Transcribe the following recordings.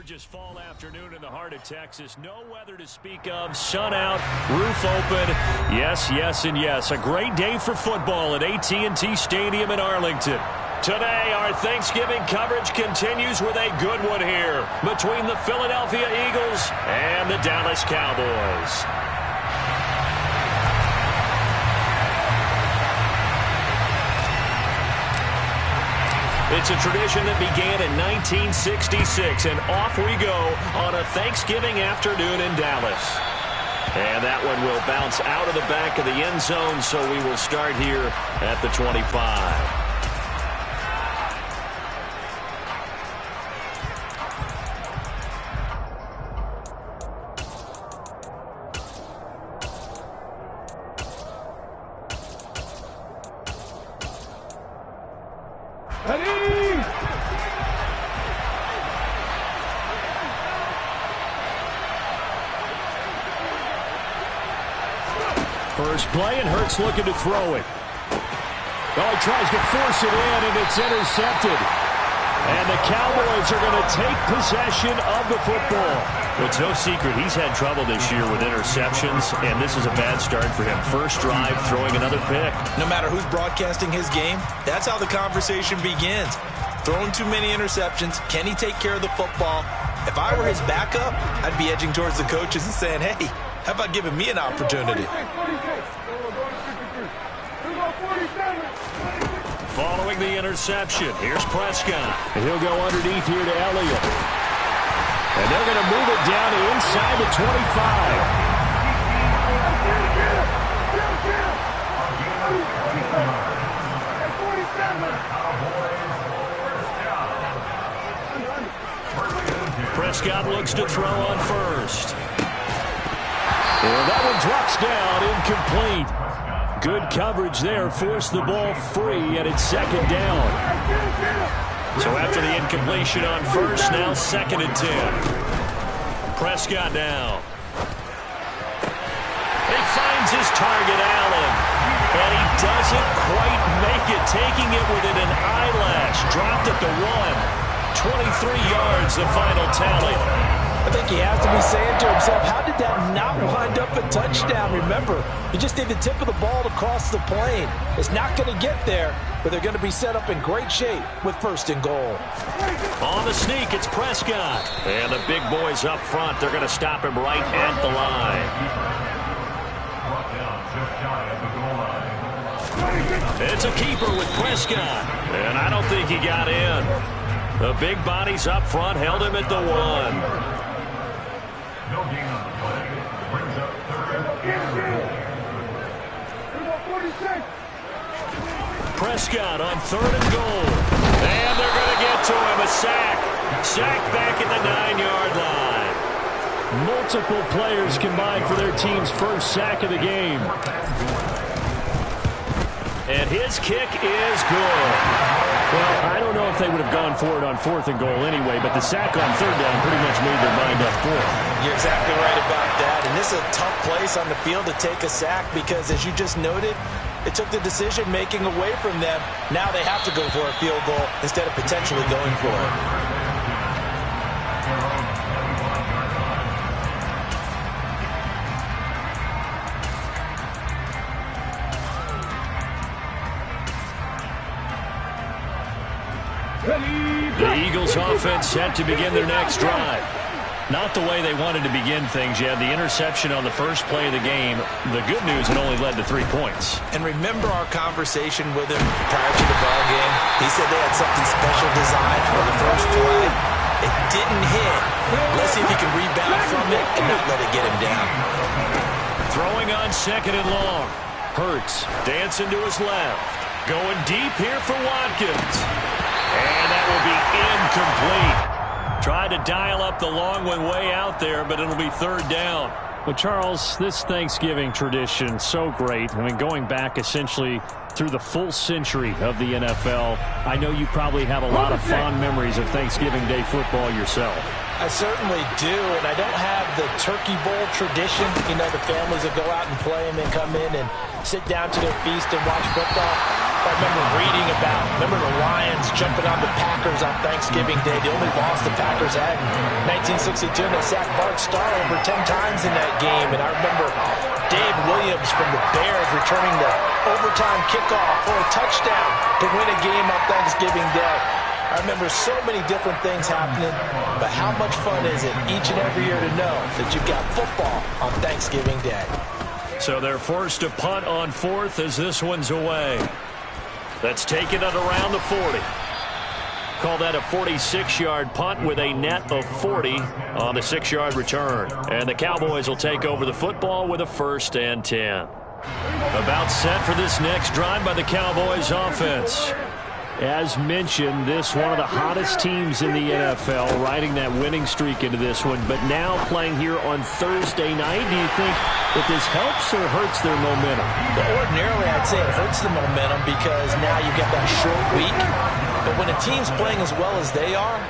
gorgeous fall afternoon in the heart of Texas. No weather to speak of. Sun out, roof open. Yes, yes, and yes. A great day for football at AT&T Stadium in Arlington. Today, our Thanksgiving coverage continues with a good one here between the Philadelphia Eagles and the Dallas Cowboys. It's a tradition that began in 1966, and off we go on a Thanksgiving afternoon in Dallas. And that one will bounce out of the back of the end zone, so we will start here at the 25. First play, and Hurts looking to throw it. Oh, he tries to force it in, and it's intercepted. And the Cowboys are going to take possession of the football. It's no secret he's had trouble this year with interceptions, and this is a bad start for him. First drive, throwing another pick. No matter who's broadcasting his game, that's how the conversation begins. Throwing too many interceptions. Can he take care of the football? If I were his backup, I'd be edging towards the coaches and saying, hey, how about giving me an opportunity? Following the interception, here's Prescott. And he'll go underneath here to Elliott. And they're going to move it down to inside the 25. Prescott looks to throw on first. And that one drops down, incomplete. Good coverage there, forced the ball free, and it's second down. So after the incompletion on first, now second and 10. Prescott now. He finds his target, Allen. And he doesn't quite make it, taking it within an eyelash. Dropped at the 1. 23 yards, the final tally. I think he has to be saying to himself, how did that not wind up a touchdown? Remember, you just need the tip of the ball to cross the plane. It's not going to get there, but they're going to be set up in great shape with first and goal. On the sneak, it's Prescott. And the big boys up front, they're going to stop him right at the line. It's a keeper with Prescott. And I don't think he got in. The big bodies up front held him at the 1. No gain on the play. Brings up third and 46. Prescott on third and goal. And they're going to get to him. A sack. Sack back at the 9-yard line. Multiple players combined for their team's first sack of the game. And his kick is good. Well, I don't know if they would have gone for it on fourth and goal anyway, but the sack on third down pretty much made their mind up for it. You're exactly right about that. And this is a tough place on the field to take a sack because, as you just noted, it took the decision-making away from them. Now they have to go for a field goal instead of potentially going for it. The Eagles offense set to begin their next drive. Not the way they wanted to begin things. You had the interception on the first play of the game. The good news, it only led to 3 points. And remember our conversation with him prior to the ball game? He said they had something special designed for the first play. It didn't hit. Let's see if he can rebound from it and not let it get him down. Throwing on second and long. Hurts dancing to his left. Going deep here for Watkins. And that will be incomplete. Tried to dial up the long one way out there, but it'll be third down. Well, Charles, this Thanksgiving tradition, so great. I mean, going back essentially through the full century of the NFL, I know you probably have a lot of fond memories of Thanksgiving Day football yourself. I certainly do, and I don't have the Turkey Bowl tradition. You know, the families that go out and play and then come in and sit down to their feast and watch football. I remember reading about. Remember the Lions jumping on the Packers on Thanksgiving Day. The only loss the Packers had in 1962. They sacked Bart Starr over 10 times in that game. And I remember Dave Williams from the Bears returning the overtime kickoff for a touchdown to win a game on Thanksgiving Day. I remember so many different things happening, but how much fun is it each and every year to know that you've got football on Thanksgiving Day? So they're forced to punt on fourth as this one's away. That's taken at around the 40. Call that a 46-yard punt with a net of 40 on the 6-yard return. And the Cowboys will take over the football with a 1st and 10. About set for this next drive by the Cowboys offense. As mentioned, this one of the hottest teams in the NFL, riding that winning streak into this one, but now playing here on Thursday night. Do you think that this helps or hurts their momentum? Well, ordinarily, I'd say it hurts the momentum because now you get that short week. But when a team's playing as well as they are,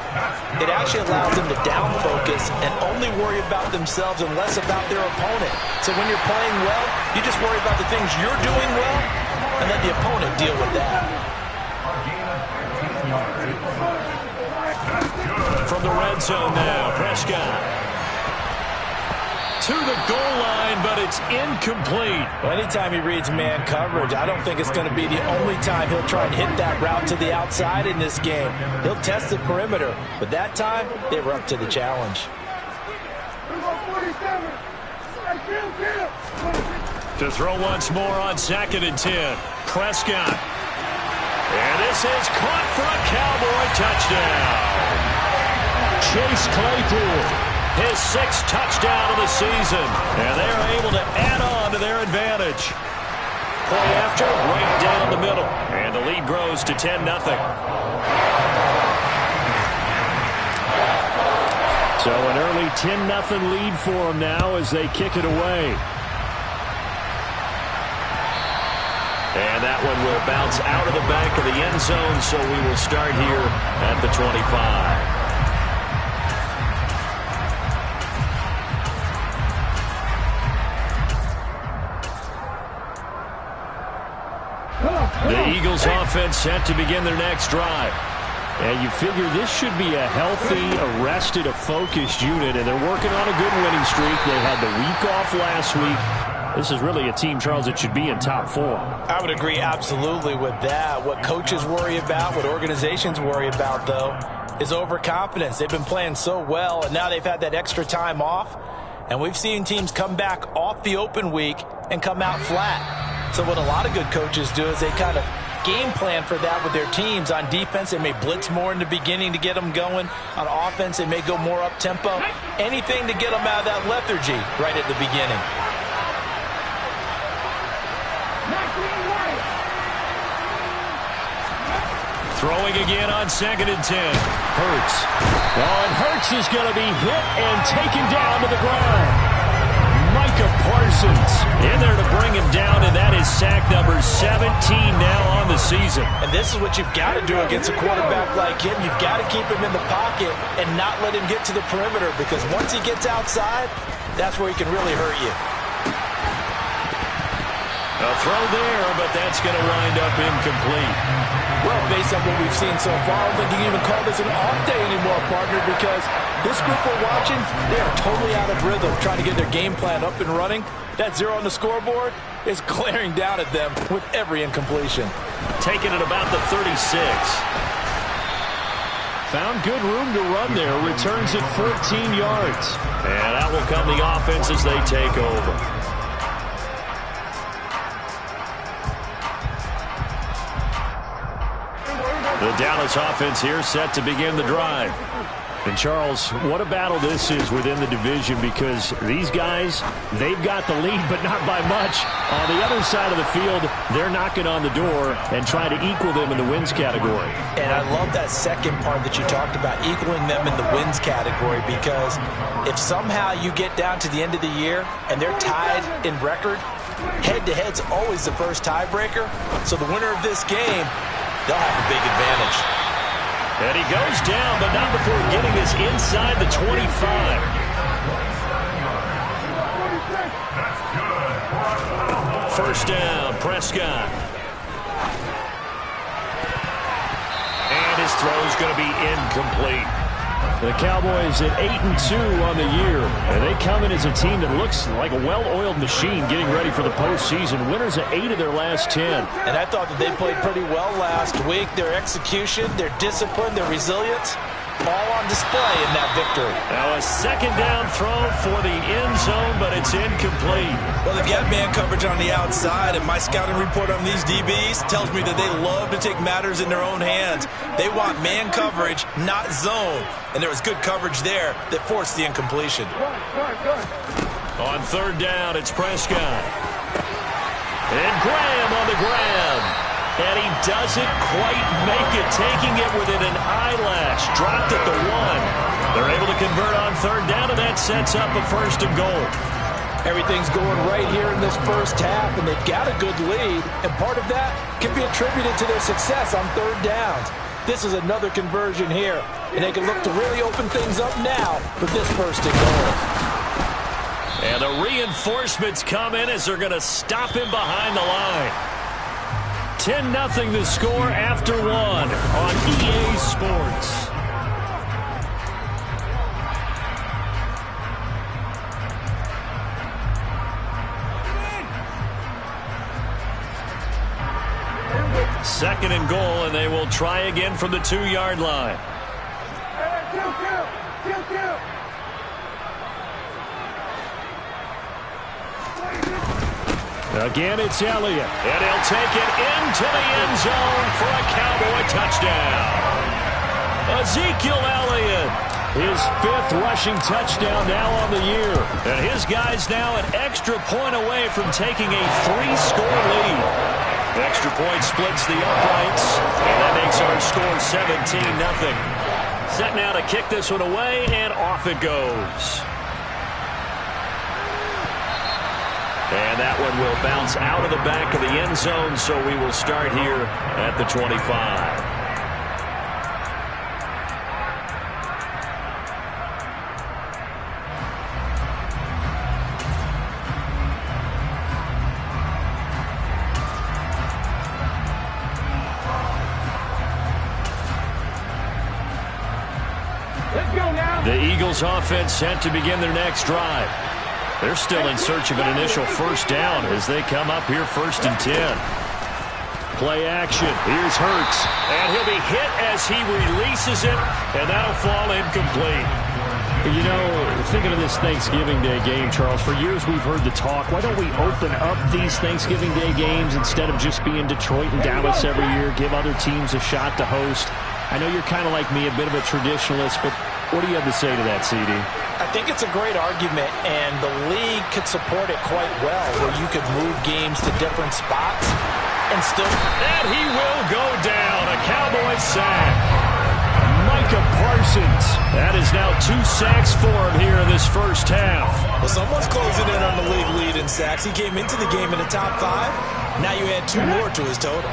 it actually allows them to down focus and only worry about themselves and less about their opponent. So when you're playing well, you just worry about the things you're doing well and let the opponent deal with that. From the red zone now, Prescott. To the goal line, but it's incomplete. Well, anytime he reads man coverage, I don't think it's going to be the only time he'll try and hit that route to the outside in this game. He'll test the perimeter, but that time, they were up to the challenge. To throw once more on 2nd and 10. Prescott. And this is caught for a Cowboy touchdown. Chase Claypool, his 6th touchdown of the season. And they are able to add on to their advantage. Play after, right down the middle. And the lead grows to 10-0. So an early 10-0 lead for them now as they kick it away. And that one will bounce out of the back of the end zone, so we will start here at the 25. The Eagles offense set to begin their next drive. And you figure this should be a healthy, arrested, a focused unit, and they're working on a good winning streak. They had the week off last week. This is really a team, Charles, that should be in top 4. I would agree absolutely with that. What coaches worry about, what organizations worry about, though, is overconfidence. They've been playing so well, and now they've had that extra time off. And we've seen teams come back off the open week and come out flat. So what a lot of good coaches do is they kind of game plan for that with their teams. On defense, they may blitz more in the beginning to get them going. On offense, they may go more up-tempo. Anything to get them out of that lethargy right at the beginning. Throwing again on 2nd and 10. Hurts. Oh, and Hurts is going to be hit and taken down to the ground. Micah Parsons in there to bring him down, and that is sack number 17 now on the season. And this is what you've got to do against a quarterback like him. You've got to keep him in the pocket and not let him get to the perimeter, because once he gets outside, that's where he can really hurt you. A throw there, but that's going to wind up incomplete. Well, based on what we've seen so far, I don't think you can even call this an off day anymore, partner, because this group we're watching, they are totally out of rhythm, trying to get their game plan up and running. That 0 on the scoreboard is glaring down at them with every incompletion. Taking it about the 36. Found good room to run there. Returns it 14 yards. And that will come the offense as they take over. The Dallas offense here set to begin the drive. And, Charles, what a battle this is within the division, because these guys, they've got the lead, but not by much. On the other side of the field, they're knocking on the door and trying to equal them in the wins category. And I love that second part that you talked about, equaling them in the wins category, because if somehow you get down to the end of the year and they're tied in record, head-to-head's always the first tiebreaker. So the winner of this game, they'll have a big advantage. And he goes down, but not before getting this inside the 25. First down, Prescott. throw's going to be incomplete. The Cowboys at 8-2 on the year. And they come in as a team that looks like a well-oiled machine getting ready for the postseason. Winners of 8 of their last 10. And I thought that they played pretty well last week. Their execution, their discipline, their resilience, all on display in that victory. Now a second down throw for the end zone, but it's incomplete. Well, they get man coverage on the outside, and my scouting report on these DBs tells me that they love to take matters in their own hands. They want man coverage, not zone. And there was good coverage there that forced the incompletion. On third down, it's Prescott. And Graham on the ground. And he doesn't quite make it, taking it within an eyelash. Dropped at the 1. They're able to convert on third down, and that sets up a first and goal. Everything's going right here in this first half, and they've got a good lead. And part of that can be attributed to their success on third downs. This is another conversion here, and they can look to really open things up now with this first and goal. And the reinforcements come in as they're going to stop him behind the line. 10-0 the score after 1 on EA Sports. Second and goal, and they will try again from the 2-yard line. Again, it's Elliott. And he'll take it into the end zone for a Cowboy touchdown. Ezekiel Elliott, his 5th rushing touchdown now on the year. And his guys now an extra point away from taking a 3-score lead. The extra point splits the uprights, and that makes our score 17-0. Set now to kick this one away, and off it goes. And that one will bounce out of the back of the end zone, so we will start here at the 25. The Eagles offense set to begin their next drive. They're still in search of an initial first down as they come up here 1st and 10. Play action. Here's Hurts. And he'll be hit as he releases it, and that'll fall incomplete. You know, thinking of this Thanksgiving Day game, Charles, for years we've heard the talk, why don't we open up these Thanksgiving Day games instead of just being Detroit and Dallas every year, give other teams a shot to host? I know you're kind of like me, a bit of a traditionalist, but what do you have to say to that, CD? I think it's a great argument, and the league could support it quite well, where you could move games to different spots and still... And he will go down. A Cowboy sack. Micah Parsons. That is now 2 sacks for him here in this first half. Well, someone's closing in on the league lead in sacks. He came into the game in the top 5. Now you add 2 more to his total.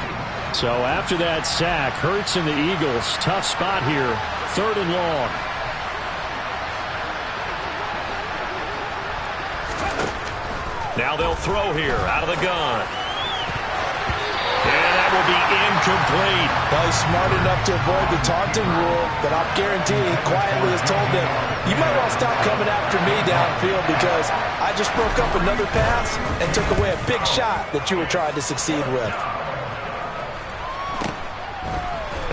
So after that sack, Hurts and the Eagles, tough spot here, 3rd and long. Now they'll throw here out of the gun. And that will be incomplete. Well, he's smart enough to avoid the taunting rule, but I'm guaranteed he quietly has told them, you might want to stop coming after me downfield because I just broke up another pass and took away a big shot that you were trying to succeed with.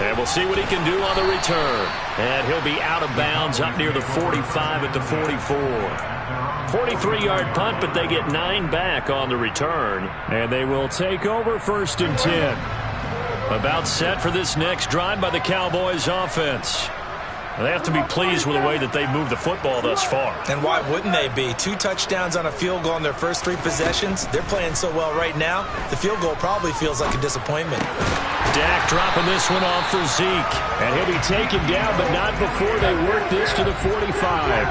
And we'll see what he can do on the return. And he'll be out of bounds up near the 45 at the 44. 43-yard punt, but they get 9 back on the return. And they will take over 1st and 10. About set for this next drive by the Cowboys offense. They have to be pleased with the way that they've moved the football thus far. And why wouldn't they be? 2 touchdowns on a field goal in their first 3 possessions. They're playing so well right now, the field goal probably feels like a disappointment. Dak dropping this one off for Zeke. And he'll be taken down, but not before they work this to the 45.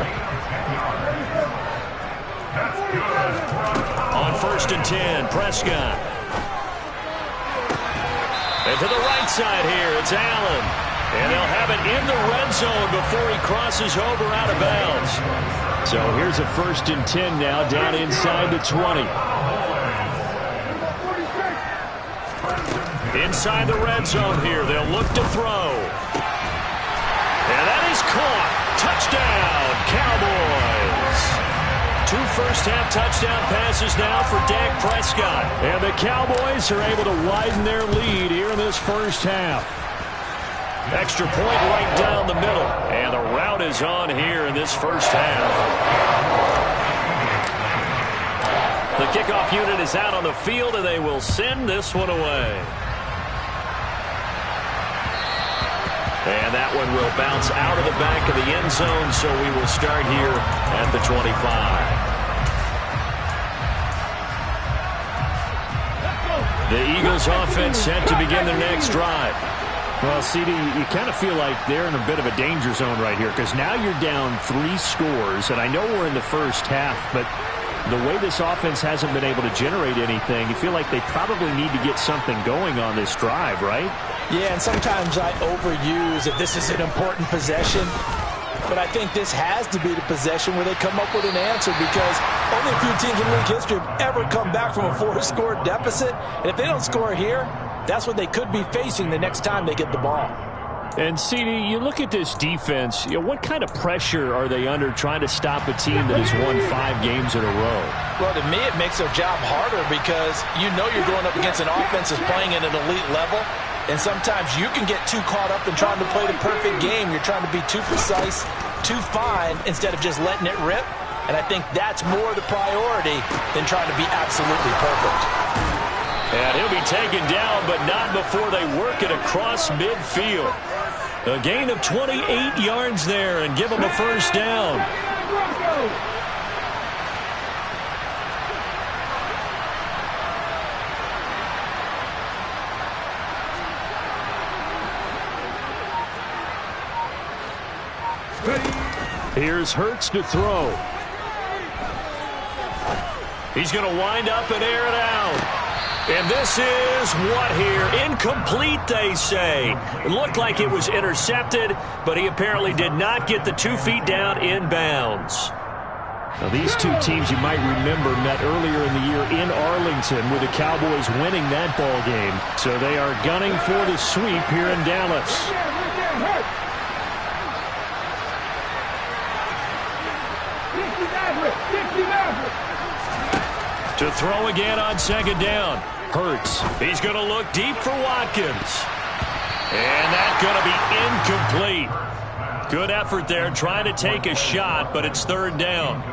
On 1st and 10, Prescott. And to the right side here, it's Allen. And they'll have it in the red zone before he crosses over out of bounds. So here's a 1st and 10 now down inside the 20. Inside the red zone here, they'll look to throw. And that is caught. Touchdown, Cowboys. 2 first-half touchdown passes now for Dak Prescott. And the Cowboys are able to widen their lead here in this first half. Extra point right down the middle. And the route is on here in this first half. The kickoff unit is out on the field, and they will send this one away. And that one will bounce out of the back of the end zone, so we will start here at the 25. The Eagles offense set to begin their next drive. Well, CD, you kind of feel like they're in a bit of a danger zone right here because now you're down 3 scores, and I know we're in the first half, but the way this offense hasn't been able to generate anything, you feel like they probably need to get something going on this drive, right? Yeah, and sometimes I overuse if this is an important possession. But I think this has to be the possession where they come up with an answer because only a few teams in league history have ever come back from a 4-score deficit. And if they don't score here, that's what they could be facing the next time they get the ball. And, CD, you look at this defense, what kind of pressure are they under trying to stop a team that has won 5 games in a row? Well, to me, it makes their job harder because you know you're going up against an offense that's playing at an elite level. And sometimes you can get too caught up in trying to play the perfect game. You're trying to be too precise, too fine, instead of just letting it rip. And I think that's more the priority than trying to be absolutely perfect. And he'll be taken down, but not before they work it across midfield. A gain of 28 yards there and give them a first down. Here's Hurts to throw. He's going to wind up and air it out. And this is what here? Incomplete, they say. It looked like it was intercepted, but he apparently did not get the 2 feet down in bounds. Now, these two teams you might remember met earlier in the year in Arlington with the Cowboys winning that ball game. So they are gunning for the sweep here in Dallas. To throw again on second down. Hurts. He's going to look deep for Watkins. And that's going to be incomplete. Good effort there trying to take a shot, but it's third down.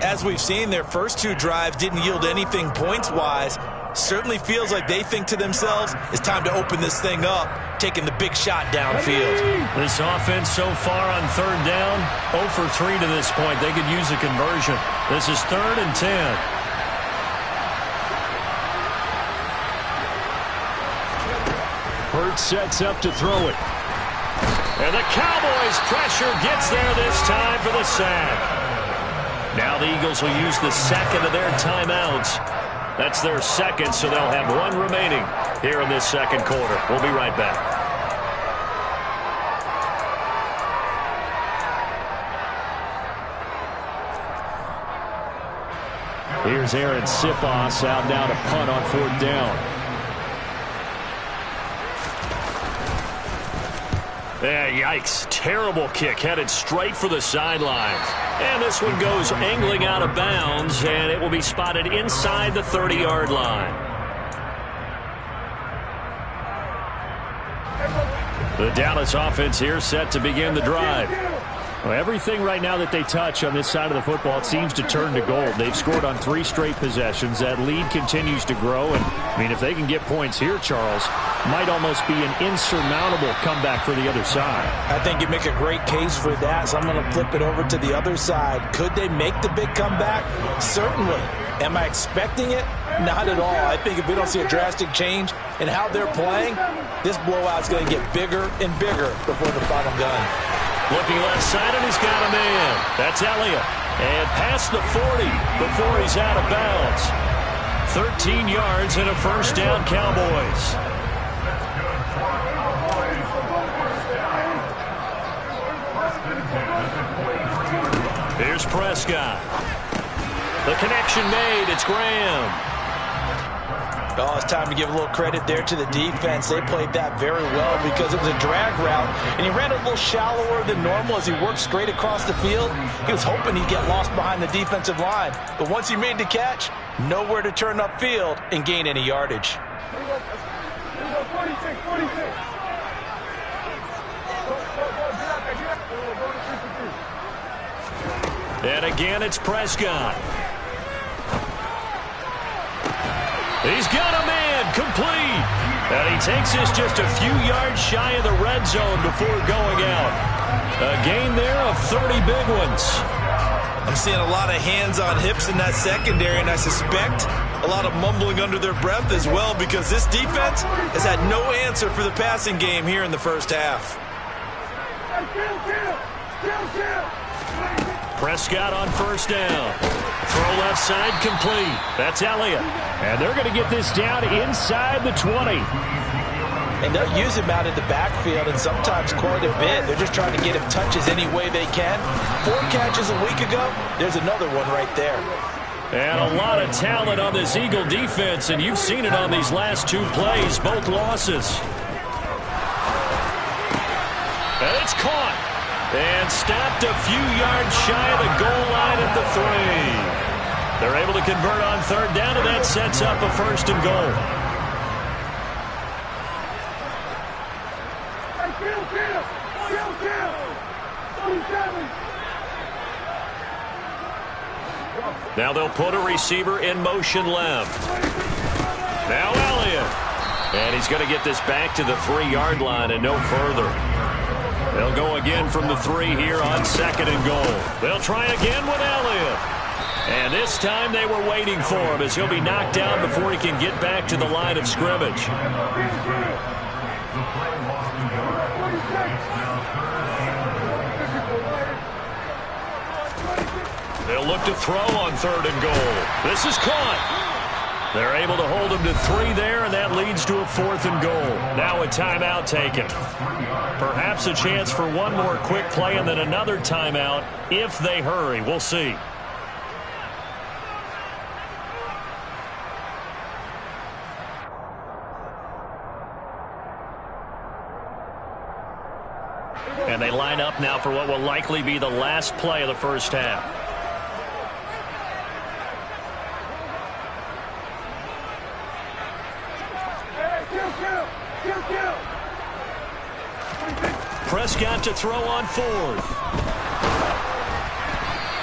As we've seen, their first 2 drives didn't yield anything points-wise. Certainly feels like they think to themselves, it's time to open this thing up, taking the big shot downfield. This offense so far on third down, 0 for 3 to this point. They could use a conversion. This is 3rd and 10. Hurts sets up to throw it. And the Cowboys' pressure gets there this time for the sack. Now the Eagles will use the second of their timeouts. That's their second, so they'll have 1 remaining here in this second quarter. We'll be right back. Here's Aaron Sipos out now to punt on 4th down. Yeah, yikes. Terrible kick headed straight for the sidelines. And this one goes angling out of bounds, and it will be spotted inside the 30-yard line. The Dallas offense here set to begin the drive. Well, everything right now that they touch on this side of the football, it seems to turn to gold. They've scored on 3 straight possessions. That lead continues to grow. And, I mean, if they can get points here, Charles, might almost be an insurmountable comeback for the other side. I think you make a great case for that, so I'm going to flip it over to the other side. Could they make the big comeback? Certainly. Am I expecting it? Not at all. I think if we don't see a drastic change in how they're playing, this blowout's going to get bigger and bigger before the final gun. Looking left side, and he's got a man. That's Elliott. And past the 40 before he's out of bounds. 13 yards and a first down, Cowboys. Here's Prescott. The connection made. It's Graham. Oh, it's time to give a little credit there to the defense. They played that very well because it was a drag route, and he ran a little shallower than normal as he worked straight across the field. He was hoping he'd get lost behind the defensive line, but once he made the catch, nowhere to turn upfield and gain any yardage. And again, it's Prescott. He's got a man, complete. And he takes this just a few yards shy of the red zone before going out. A gain there of 30 big ones. I'm seeing a lot of hands on hips in that secondary, and I suspect a lot of mumbling under their breath as well because this defense has had no answer for the passing game here in the first half. Prescott on first down. Throw left side complete. That's Elliott. And they're going to get this down inside the 20. And they'll use him out in the backfield, and sometimes quite a bit. They're just trying to get him touches any way they can. 4 catches a week ago. There's another one right there. And a lot of talent on this Eagle defense, and you've seen it on these last 2 plays, both losses. And it's caught. And stopped a few yards shy of the goal line at the 3. They're able to convert on third down, and that sets up a first and goal. Now they'll put a receiver in motion left. Now Elliott. And he's going to get this back to the 3-yard line and no further. They'll go again from the 3 here on second and goal. They'll try again with Elliott. And this time they were waiting for him as he'll be knocked down before he can get back to the line of scrimmage. They'll look to throw on third and goal. This is caught. They're able to hold him to 3 there, and that leads to a 4th and goal. Now a timeout taken. Perhaps a chance for one more quick play and then another timeout if they hurry. We'll see. And they line up now for what will likely be the last play of the first half. Prescott to throw on 4th.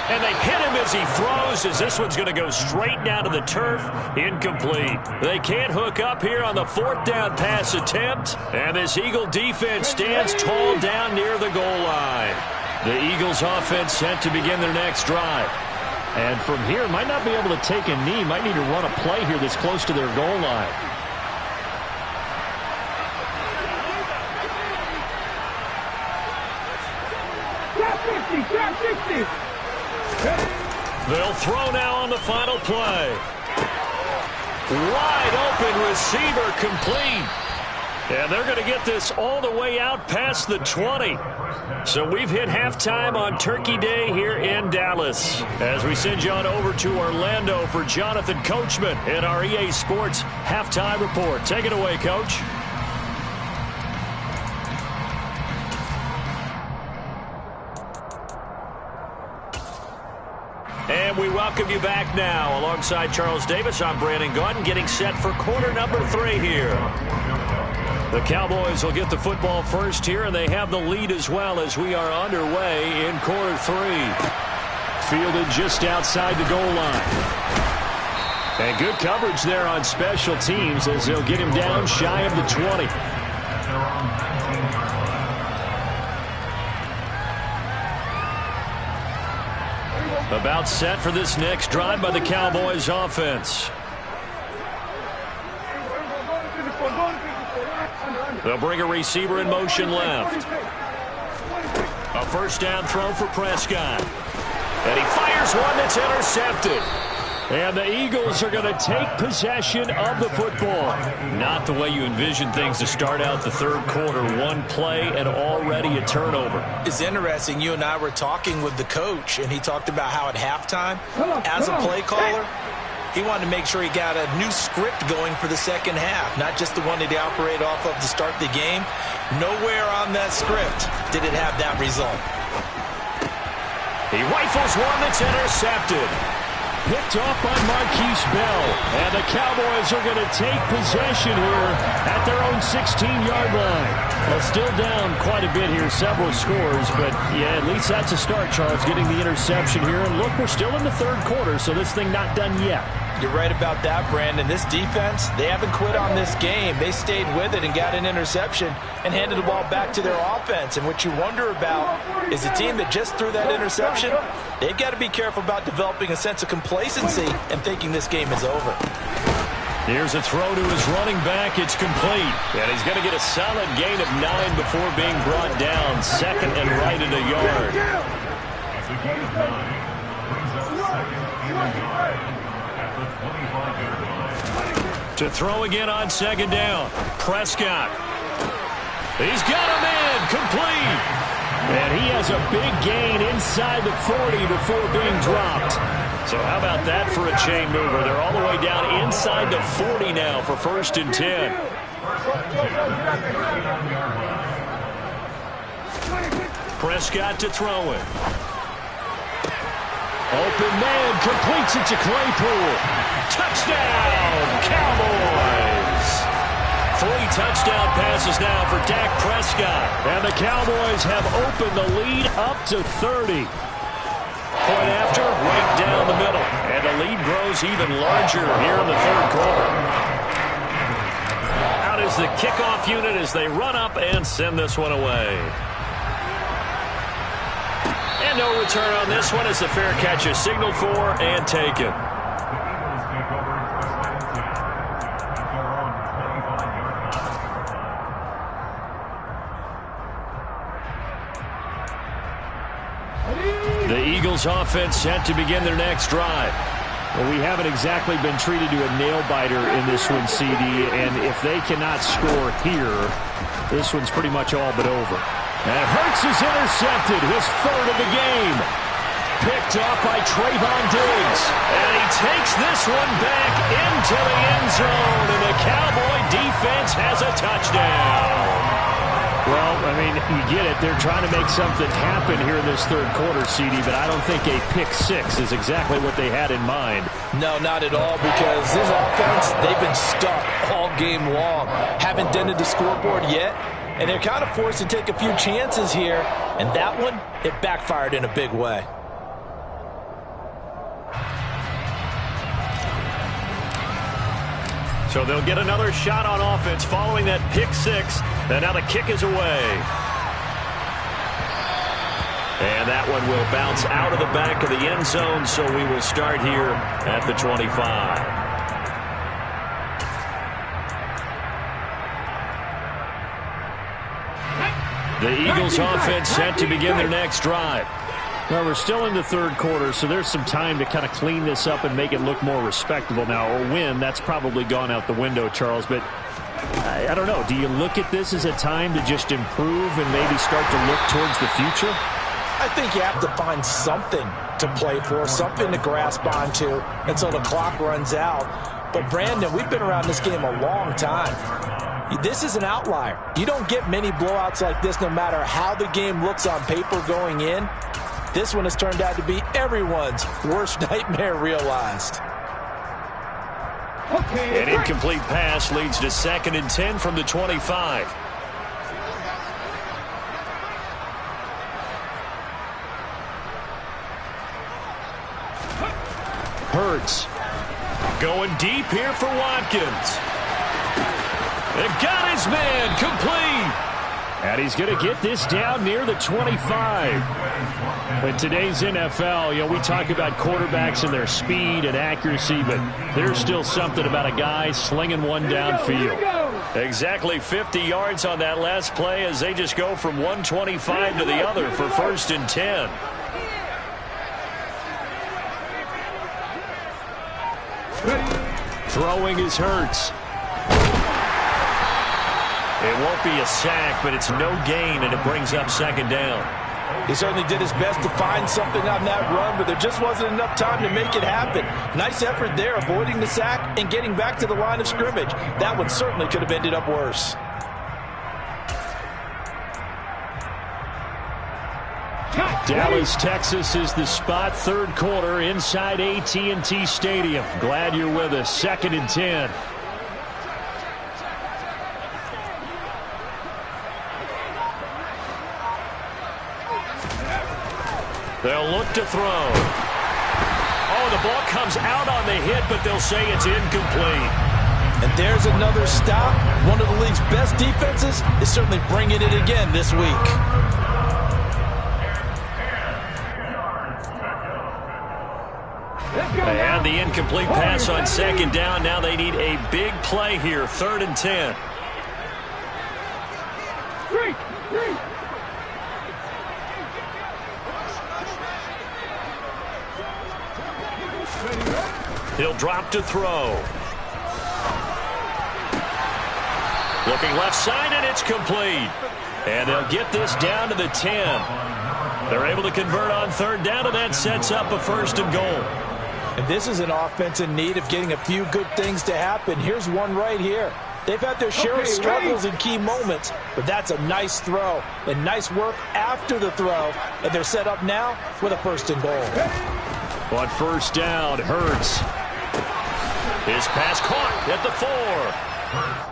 And they hit him as he throws, as this one's going to go straight down to the turf. Incomplete. They can't hook up here on the 4th down pass attempt. And this Eagle defense stands tall down near the goal line. The Eagles offense set to begin their next drive. And from here, might not be able to take a knee. Might need to run a play here that's close to their goal line. They'll throw now on the final play. Wide open receiver complete. And they're going to get this all the way out past the 20. So we've hit halftime on Turkey Day here in Dallas. As we send you on over to Orlando for Jonathan Coachman in our EA Sports Halftime Report. Take it away, Coach. And we welcome you back now. Alongside Charles Davis, I'm Brandon Gaudin, getting set for quarter number 3 here. The Cowboys will get the football first here, and they have the lead as well as we are underway in quarter 3. Fielded just outside the goal line. And good coverage there on special teams as they'll get him down shy of the 20. About set for this next drive by the Cowboys offense. They'll bring a receiver in motion left. A first down throw for Prescott. And he fires one that's intercepted. And the Eagles are going to take possession of the football. Not the way you envision things to start out the third quarter. One play and already a turnover. It's interesting. You and I were talking with the coach, and he talked about how at halftime, as a play caller, He wanted to make sure he got a new script going for the second half, not just the one that he operated off of to start the game. Nowhere on that script did it have that result. He rifles one that's intercepted. Picked off by Marquise Bell. And the Cowboys are going to take possession here at their own 16-yard line. Well, still down quite a bit here, several scores. But, yeah, at least that's a start, Charles, getting the interception here. And, look, we're still in the third quarter, so this thing not done yet. You're right about that, Brandon. This defense, they haven't quit on this game. They stayed with it and got an interception and handed the ball back to their offense. And what you wonder about is a team that just threw that interception, they've got to be careful about developing a sense of complacency and thinking this game is over. Here's a throw to his running back. It's complete. And he's going to get a solid gain of 9 before being brought down. Second and right at a yard. As the gain of 9 brings up second and a yard at the 25-yard line. To throw again on second down. Prescott. He's got him in. Complete. And he has a big gain inside the 40 before being dropped. So how about that for a chain mover? They're all the way down inside the 40 now for 1st and 10. Prescott to throw it. Open man completes it to Claypool. Touchdown, Cowboys! 3 touchdown passes now for Dak Prescott. And the Cowboys have opened the lead up to 30. Point after, right down the middle. And the lead grows even larger here in the third quarter. Out is the kickoff unit as they run up and send this one away. And no return on this one as the fair catch is signaled for and taken. The Eagles offense set to begin their next drive. Well, we haven't exactly been treated to a nail-biter in this one, CD, and if they cannot score here, this one's pretty much all but over. And Hurts is intercepted, his 3rd of the game. Picked off by Trayvon Diggs. And he takes this one back into the end zone, and the Cowboy defense has a touchdown. Well, I mean, you get it. They're trying to make something happen here in this third quarter, CD, but I don't think a pick-6 is exactly what they had in mind. No, not at all, because this offense, they've been stuck all game long. Haven't dented the scoreboard yet, and they're kind of forced to take a few chances here, and that one, it backfired in a big way. So they'll get another shot on offense following that pick-6. And now the kick is away. And that one will bounce out of the back of the end zone, so we will start here at the 25. The Eagles offense set to begin their next drive. Well, we're still in the third quarter, so there's some time to kind of clean this up and make it look more respectable now. Or win, that's probably gone out the window, Charles. But I don't know. Do you look at this as a time to just improve and maybe start to look towards the future? I think you have to find something to play for, something to grasp onto until the clock runs out. But, Brandon, we've been around this game a long time. This is an outlier. You don't get many blowouts like this no matter how the game looks on paper going in. This one has turned out to be everyone's worst nightmare realized. An incomplete pass leads to 2nd and 10 from the 25. Hurts. Going deep here for Watkins. They got his man complete. And he's going to get this down near the 25. In today's NFL, we talk about quarterbacks and their speed and accuracy, but there's still something about a guy slinging one downfield. Exactly 50 yards on that last play as they just go from 125 to the other for 1st and 10. Throwing is Hurts. It won't be a sack, but it's no gain, and it brings up 2nd down. He certainly did his best to find something on that run, but there just wasn't enough time to make it happen. Nice effort there, avoiding the sack and getting back to the line of scrimmage. That one certainly could have ended up worse. Dallas, Texas is the spot, third quarter inside AT&T Stadium. Glad you're with us. 2nd and 10. They'll look to throw. Oh, the ball comes out on the hit, but they'll say it's incomplete. And there's another stop. One of the league's best defenses is certainly bringing it again this week. They had the incomplete pass on 2nd down. Now they need a big play here. 3rd and 10. He'll drop to throw. Looking left side, and it's complete. And they'll get this down to the 10. They're able to convert on 3rd down, and that sets up a 1st and goal. And this is an offense in need of getting a few good things to happen. Here's one right here. They've had their share of struggles in key moments, but that's a nice throw and nice work after the throw. And they're set up now with a 1st and goal. On 1st down, Hurts. His pass caught at the 4.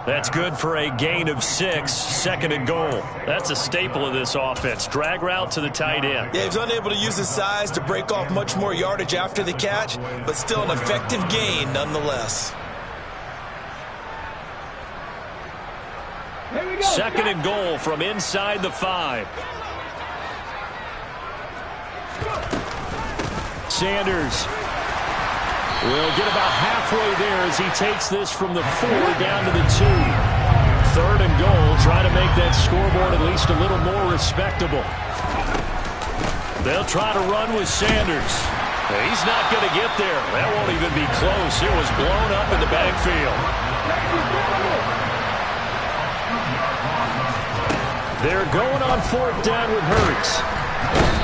That's good for a gain of 6. 2nd and goal. That's a staple of this offense. Drag route to the tight end. Yeah, he's unable to use his size to break off much more yardage after the catch, but still an effective gain nonetheless. 2nd and goal from inside the 5. Sanders will get about halfway there as he takes this from the 4 down to the 2. 3rd and goal. Try to make that scoreboard at least a little more respectable. They'll try to run with Sanders. He's not going to get there. That won't even be close. It was blown up in the backfield. They're going on 4th down with Hurts.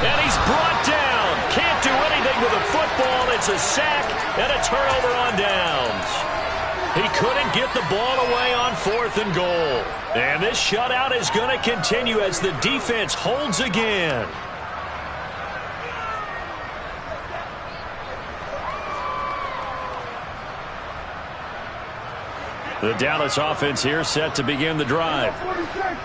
And he's brought down. Can't do anything with a football. It's a sack and a turnover on downs. He couldn't get the ball away on 4th and goal. And this shutout is going to continue as the defense holds again. The Dallas offense here set to begin the drive.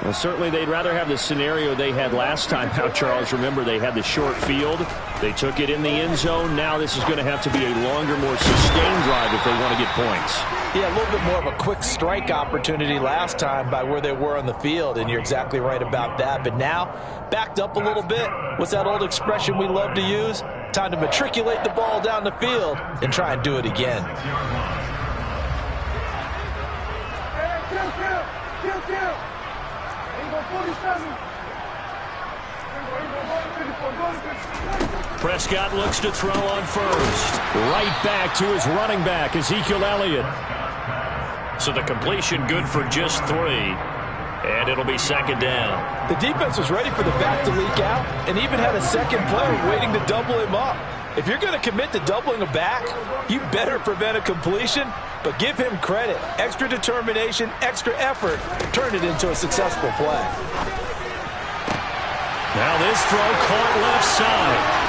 Well, certainly they'd rather have the scenario they had last time out, Charles. Remember, they had the short field. They took it in the end zone. Now this is going to have to be a longer, more sustained drive if they want to get points. Yeah, a little bit more of a quick strike opportunity last time by where they were on the field, and you're exactly right about that. But now, backed up a little bit. What's that old expression we love to use? Time to matriculate the ball down the field and try and do it again. Prescott looks to throw on 1st. Right back to his running back, Ezekiel Elliott. So the completion good for just 3. And it'll be 2nd down. The defense was ready for the back to leak out and even had a second player waiting to double him up. If you're going to commit to doubling a back, you better prevent a completion, but give him credit. Extra determination, extra effort, turn it into a successful play. Now this throw caught left side.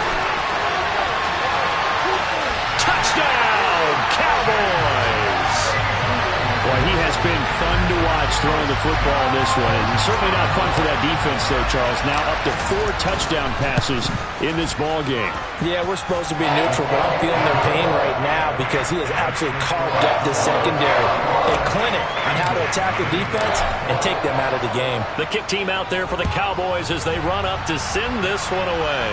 Touchdown, Cowboys! Boy, he has been fun to watch throwing the football in this one. And certainly not fun for that defense, though, Charles. Now up to 4 touchdown passes in this ball game. Yeah, we're supposed to be neutral, but I'm feeling their pain right now because he has absolutely carved up the secondary. A clinic on how to attack the defense and take them out of the game. The kick team out there for the Cowboys as they run up to send this one away.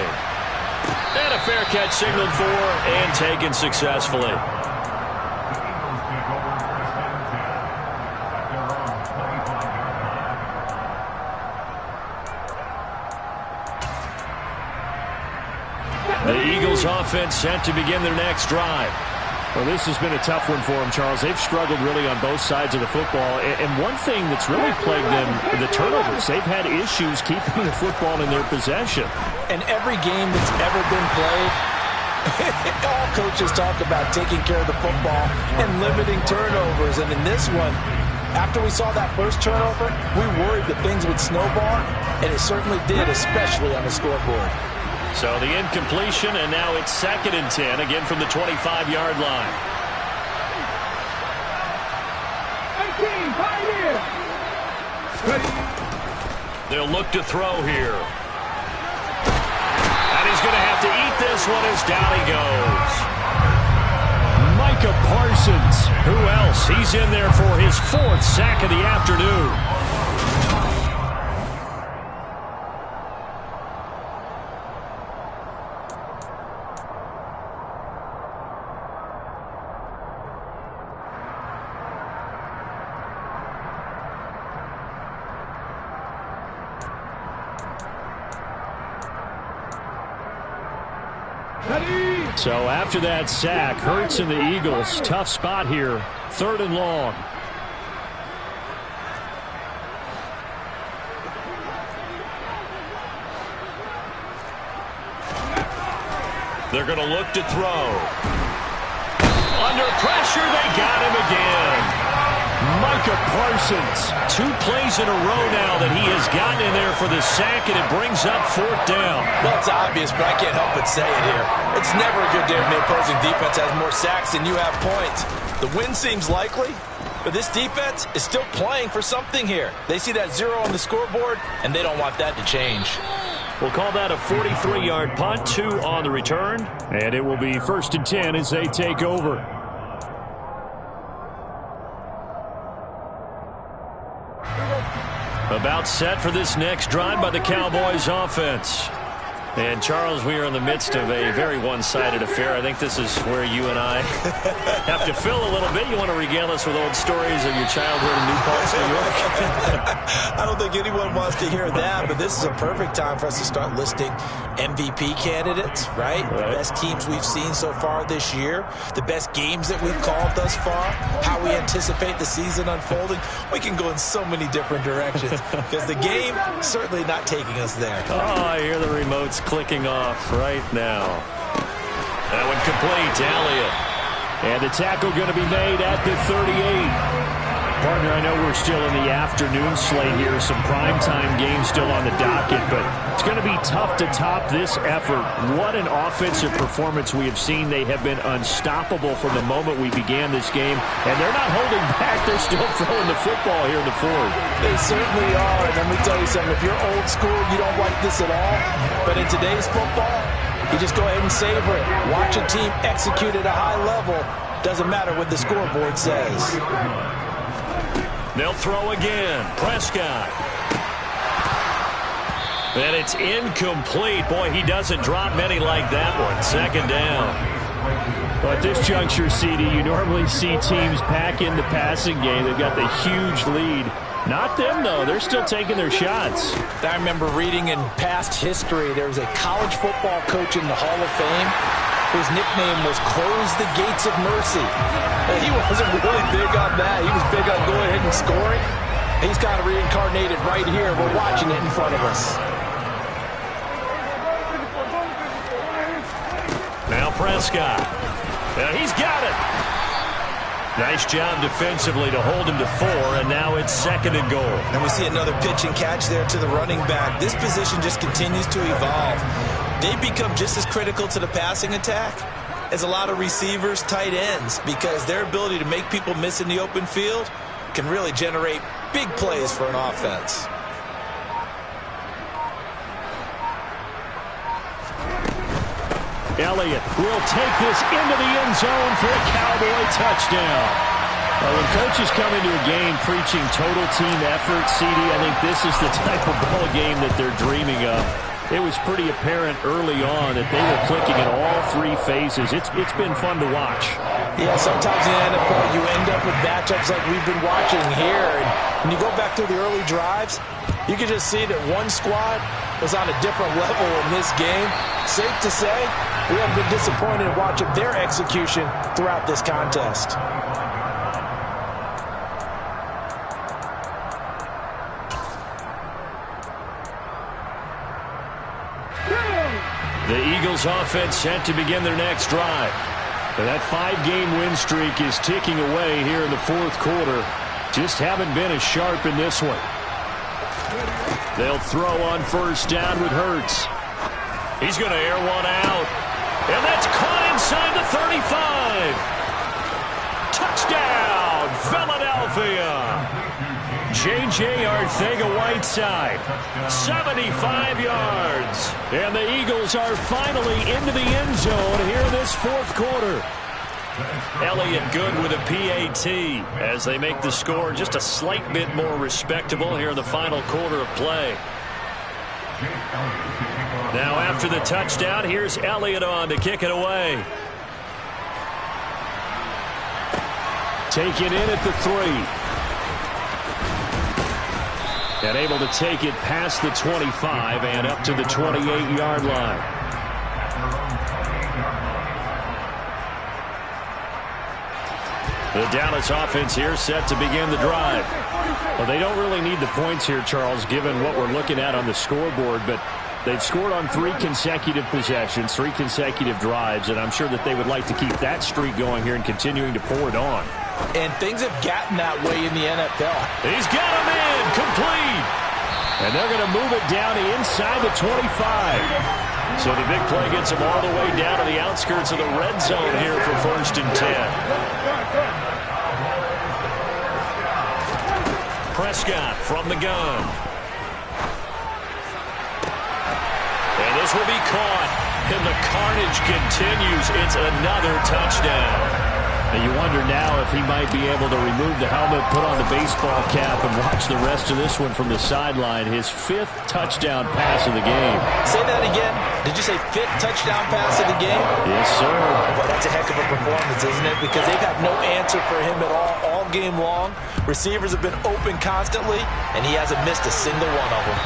And a fair catch signaled for and taken successfully. The Eagles offense set to begin their next drive. Well, this has been a tough one for them, Charles. They've struggled really on both sides of the football. And one thing that's really plagued them, the turnovers. They've had issues keeping the football in their possession. And every game that's ever been played, all coaches talk about taking care of the football and limiting turnovers. And in this one, after we saw that first turnover, we worried that things would snowball, and it certainly did, especially on the scoreboard. So the incompletion, and now it's 2nd and 10, again from the 25-yard line. They'll look to throw here. And he's going to have to eat this one as down he goes. Micah Parsons. Who else? He's in there for his 4th sack of the afternoon. So after that sack, Hurts and the Eagles, tough spot here, 3rd and long. They're going to look to throw. Under pressure, they got him again. Micah Parsons, 2 plays in a row now that he has gotten in there for the sack, and it brings up 4th down. Well, it's obvious, but I can't help but say it here. It's never a good day when the opposing defense has more sacks than you have points. The win seems likely, but this defense is still playing for something here. They see that 0 on the scoreboard, and they don't want that to change. We'll call that a 43-yard punt, 2 on the return. And it will be 1st and 10 as they take over. About set for this next drive by the Cowboys offense. And, Charles, we are in the midst of a very one-sided affair. I think this is where you and I have to fill a little bit. You want to regale us with old stories of your childhood in New Paltz, New York? I don't think anyone wants to hear that, but this is a perfect time for us to start listing MVP candidates, right? The best teams we've seen so far this year, the best games that we've called thus far, how we anticipate the season unfolding. We can go in so many different directions because the game certainly not taking us there. Oh, I hear the remotes clicking off right now. That one complete to Elliott. And the tackle going to be made at the 38. Partner, I know we're still in the afternoon slate here. Some primetime games still on the docket, but it's going to be tough to top this effort. What an offensive performance we have seen. They have been unstoppable from the moment we began this game, and they're not holding back. They're still throwing the football here in the 4th. They certainly are, and let me tell you something. If you're old school, you don't like this at all, but in today's football, you just go ahead and savor it. Watch a team execute at a high level. Doesn't matter what the scoreboard says. They'll throw again. Prescott. And it's incomplete. Boy, he doesn't drop many like that one. 2nd down. Well, at this juncture, CD, you normally see teams pack in the passing game. They've got the huge lead. Not them, though. They're still taking their shots. I remember reading in past history, there was a college football coach in the Hall of Fame whose nickname was Close the Gates of Mercy. And he wasn't really big on that. He was big on going ahead and scoring. He's kind of reincarnated right here. We're watching it in front of us. Now Prescott. He's got it. Nice job defensively to hold him to 4, and now it's 2nd and goal. And we see another pitch and catch there to the running back. This position just continues to evolve. They become just as critical to the passing attack as a lot of receivers, tight ends, because their ability to make people miss in the open field can really generate big plays for an offense. Elliott will take this into the end zone for a Cowboy touchdown. Well, when coaches come into a game preaching total team effort, CD, I think this is the type of ball game that they're dreaming of. It was pretty apparent early on that they were clicking in all three phases. It's been fun to watch. Yeah, sometimes in the NFL you end up with matchups like we've been watching here. And when you go back through the early drives, you can just see that one squad was on a different level in this game. Safe to say, we have been disappointed in watching their execution throughout this contest. The Eagles offense set to begin their next drive. That 5-game win streak is ticking away here in the fourth quarter. Just haven't been as sharp in this one. They'll throw on first down with Hurts. He's going to air one out. And that's caught inside the 35. Touchdown, Philadelphia. J.J. Arcega-Whiteside, 75 yards. And the Eagles are finally into the end zone here in this fourth quarter. Elliott good with a PAT as they make the score just a slight bit more respectable here in the final quarter of play. Now after the touchdown, here's Elliott on to kick it away. Taken in at the 3. And able to take it past the 25 and up to the 28-yard line. The Dallas offense here set to begin the drive. Well, they don't really need the points here, Charles, given what we're looking at on the scoreboard, but they've scored on 3 consecutive possessions, 3 consecutive drives, and I'm sure that they would like to keep that streak going here and continuing to pour it on. And things have gotten that way in the NFL. He's got him in, complete. And they're going to move it down to inside the 25. So the big play gets him all the way down to the outskirts of the red zone here for 1st and 10. Prescott from the gun. And this will be caught. And the carnage continues. It's another touchdown. And you wonder now if he might be able to remove the helmet, put on the baseball cap, and watch the rest of this one from the sideline. His 5th touchdown pass of the game. Say that again. Did you say 5th touchdown pass of the game? Yes, sir. Well, that's a heck of a performance, isn't it? Because they've had no answer for him at all game long. Receivers have been open constantly, and he hasn't missed a single one of them.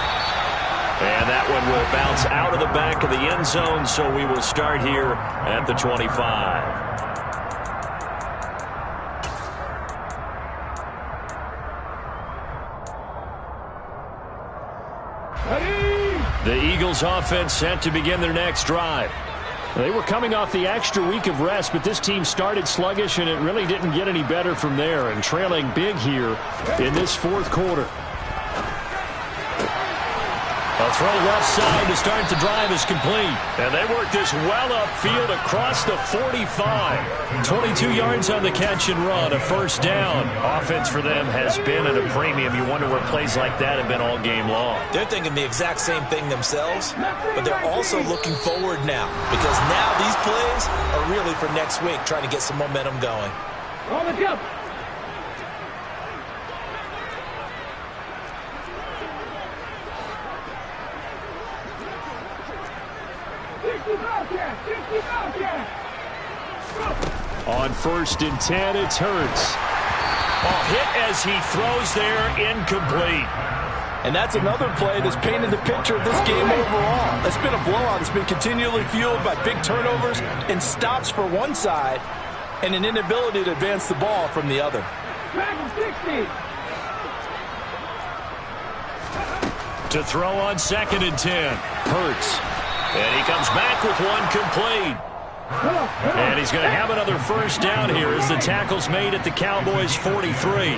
And that one will bounce out of the back of the end zone, so we will start here at the 25. The Eagles offense set to begin their next drive. They were coming off the extra week of rest, but this team started sluggish, and it really didn't get any better from there, and trailing big here in this fourth quarter. A throw left side to start the drive is complete. And they work this well upfield across the 45. 22 yards on the catch and run, a first down. Offense for them has been at a premium. You wonder where plays like that have been all game long. They're thinking the exact same thing themselves, but they're also looking forward now, because now these plays are really for next week, trying to get some momentum going. On the jump. On 1st and 10, it's Hurts. Hit as he throws there, incomplete. And that's another play that's painted the picture of this game overall. It's been a blowout. It's been continually fueled by big turnovers and stops for one side and an inability to advance the ball from the other. To throw on 2nd and 10. Hurts. And he comes back with one complete. And he's going to have another first down here as the tackle's made at the Cowboys' 43.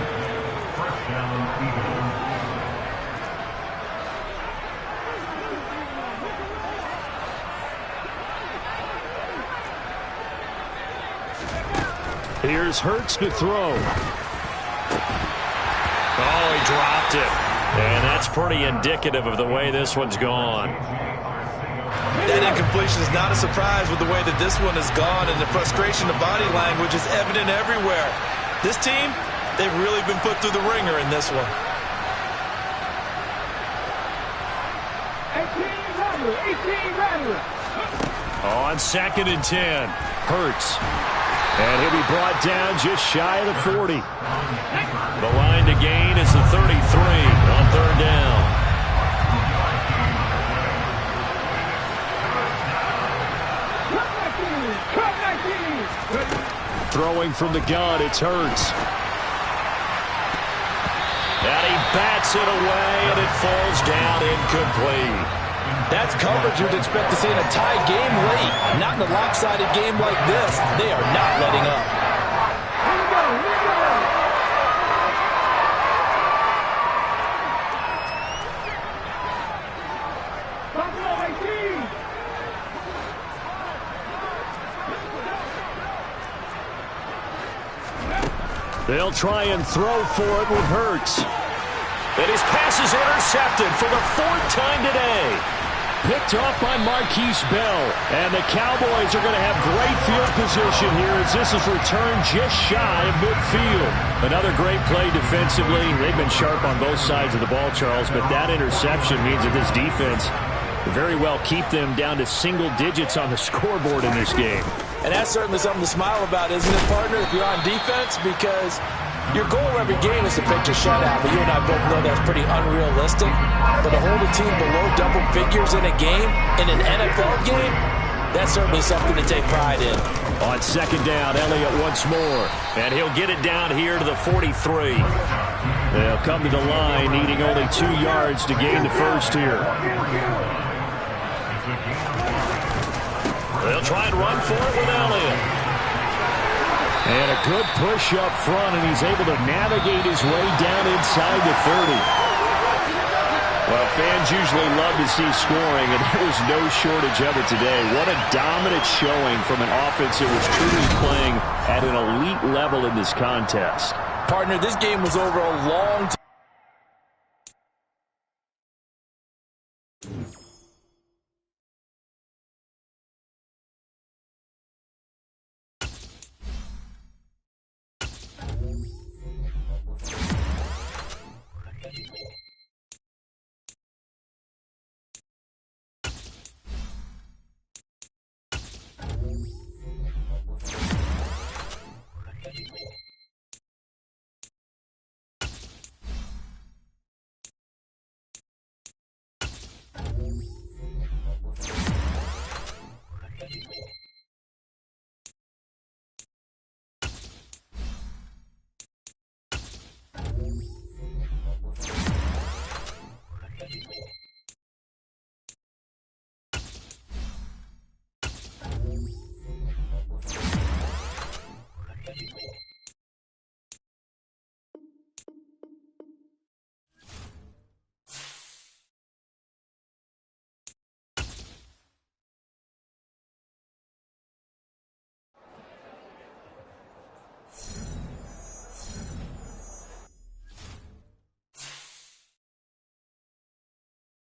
Here's Hurts to throw. Oh, he dropped it. And that's pretty indicative of the way this one's gone. That incompletion is not a surprise with the way that this one has gone, and the frustration, the body language is evident everywhere. This team, they've really been put through the ringer in this one. On 2nd and 10, Hurts. And he'll be brought down just shy of the 40. The line to gain is the 33 on 3rd down. Throwing from the gun, it's Hurts. And he bats it away, and it falls down incomplete. That's coverage you'd expect to see in a tie game late. Not in a lopsided game like this. They are not letting up. They'll try and throw for it with Hurts. And his pass is intercepted for the 4th time today. Picked off by Marquise Bell. And the Cowboys are going to have great field position here as this is returned just shy of midfield. Another great play defensively. They've been sharp on both sides of the ball, Charles, but that interception means that this defense very well keep them down to single digits on the scoreboard in this game. And that's certainly something to smile about, isn't it, partner, if you're on defense? Because your goal every game is to pitch a shutout, but you and I both know that's pretty unrealistic. But to hold a team below double figures in a game, in an NFL game, that's certainly something to take pride in. On 2nd down, Elliott once more. And he'll get it down here to the 43. They'll come to the line, needing only 2 yards to gain the first here. They'll try and run for it with Elliott. And a good push up front, and he's able to navigate his way down inside the 30. Well, fans usually love to see scoring, and there was no shortage of it today. What a dominant showing from an offense that was truly playing at an elite level in this contest. Partner, this game was over a long time.